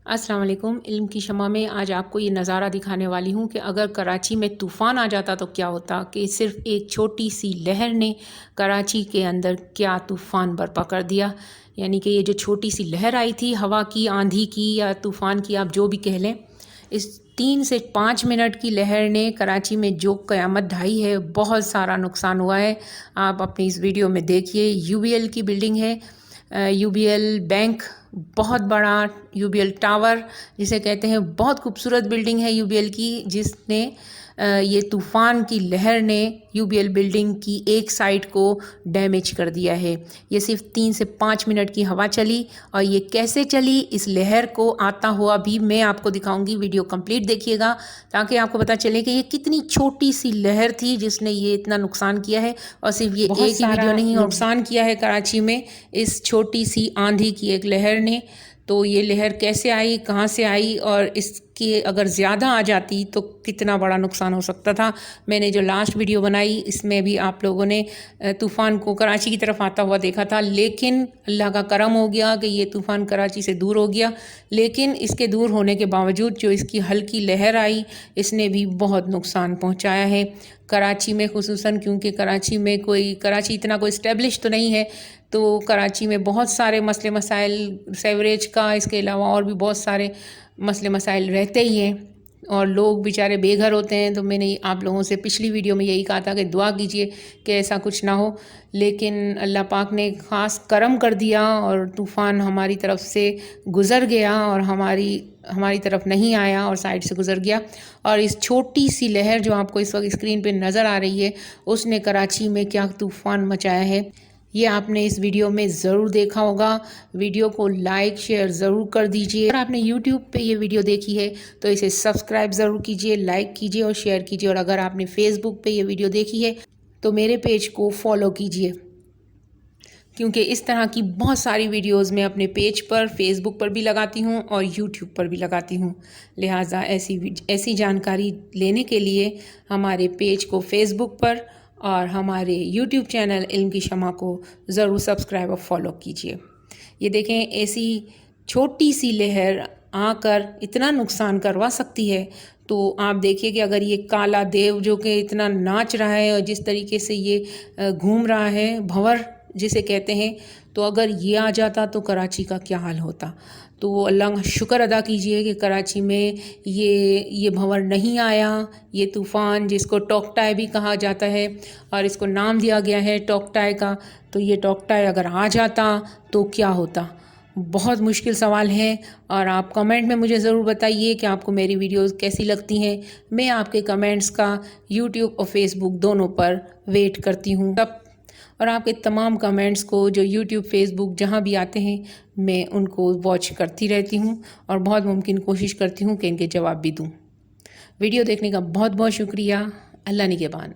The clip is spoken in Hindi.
अस्सलाम वालेकुम। इल्म की शमा में आज आपको ये नज़ारा दिखाने वाली हूँ कि अगर कराची में तूफ़ान आ जाता तो क्या होता, कि सिर्फ़ एक छोटी सी लहर ने कराची के अंदर क्या तूफ़ान बर्पा कर दिया। यानी कि ये जो छोटी सी लहर आई थी हवा की, आंधी की या तूफ़ान की, आप जो भी कह लें, इस 3 से 5 मिनट की लहर ने कराची में जो क़यामत ढाई है, बहुत सारा नुकसान हुआ है। आप अपनी इस वीडियो में देखिए। यूबीएल की बिल्डिंग है, यूबीएल बैंक, बहुत बड़ा यूबीएल टावर जिसे कहते हैं, बहुत खूबसूरत बिल्डिंग है यूबीएल की, जिसने ये तूफ़ान की लहर ने यूबीएल बिल्डिंग की एक साइड को डैमेज कर दिया है। ये सिर्फ 3 से 5 मिनट की हवा चली, और ये कैसे चली, इस लहर को आता हुआ भी मैं आपको दिखाऊंगी। वीडियो कंप्लीट देखिएगा ताकि आपको पता चले कि ये कितनी छोटी सी लहर थी जिसने ये इतना नुकसान किया है। और सिर्फ ये एक ही वीडियो नहीं, नुकसान किया है कराची में इस छोटी सी आंधी की एक लहर ने। तो ये लहर कैसे आई, कहाँ से आई, और इसकी अगर ज़्यादा आ जाती तो कितना बड़ा नुकसान हो सकता था। मैंने जो लास्ट वीडियो बनाई इसमें भी आप लोगों ने तूफ़ान को कराची की तरफ आता हुआ देखा था, लेकिन अल्लाह का करम हो गया कि ये तूफ़ान कराची से दूर हो गया। लेकिन इसके दूर होने के बावजूद जो इसकी हल्की लहर आई, इसने भी बहुत नुकसान पहुँचाया है कराची में ख़ुसूसन, क्योंकि कराची इतना कोई इस्टेब्लिश तो नहीं है। तो कराची में बहुत सारे मसले मसाइल, सेवरेज का, इसके अलावा और भी बहुत सारे मसले मसाइल रहते ही हैं, और लोग बेचारे बेघर होते हैं। तो मैंने आप लोगों से पिछली वीडियो में यही कहा था कि दुआ कीजिए कि ऐसा कुछ ना हो, लेकिन अल्लाह पाक ने ख़ास करम कर दिया और तूफ़ान हमारी तरफ से गुज़र गया, और हमारी तरफ नहीं आया और साइड से गुज़र गया। और इस छोटी सी लहर जो आपको इस वक्त स्क्रीन पे नज़र आ रही है, उसने कराची में क्या तूफ़ान मचाया है, ये आपने इस वीडियो में ज़रूर देखा होगा। वीडियो को लाइक शेयर ज़रूर कर दीजिए। अगर आपने यूट्यूब पे ये वीडियो देखी है तो इसे सब्सक्राइब ज़रूर कीजिए, लाइक कीजिए और शेयर कीजिए। और अगर आपने फेसबुक पे ये वीडियो देखी है तो मेरे पेज को फॉलो कीजिए, क्योंकि इस तरह की बहुत सारी वीडियोस मैं अपने पेज पर, फेसबुक पर भी लगाती हूँ और यूट्यूब पर भी लगाती हूँ। लिहाजा ऐसी जानकारी लेने के लिए हमारे पेज को फेसबुक पर और हमारे यूट्यूब चैनल इल्म की शमा को ज़रूर सब्सक्राइब और फॉलो कीजिए। ये देखें, ऐसी छोटी सी लहर आकर इतना नुकसान करवा सकती है। तो आप देखिए कि अगर ये काला देव जो कि इतना नाच रहा है और जिस तरीके से ये घूम रहा है, भंवर जिसे कहते हैं, तो अगर ये आ जाता तो कराची का क्या हाल होता। तो अल्लाह का शुक्र अदा कीजिए कि कराची में ये भंवर नहीं आया, ये तूफ़ान जिसको टोक्टाई भी कहा जाता है और इसको नाम दिया गया है टोक्टाई का। तो ये टोक्टाई अगर आ जाता तो क्या होता, बहुत मुश्किल सवाल है। और आप कमेंट में मुझे ज़रूर बताइए कि आपको मेरी वीडियोस कैसी लगती हैं। मैं आपके कमेंट्स का यूट्यूब और फेसबुक दोनों पर वेट करती हूँ। और आपके तमाम कमेंट्स को जो यूट्यूब, फेसबुक जहाँ भी आते हैं, मैं उनको वॉच करती रहती हूँ और बहुत मुमकिन कोशिश करती हूँ कि इनके जवाब भी दूँ। वीडियो देखने का बहुत बहुत शुक्रिया। अल्लाह निगहबान।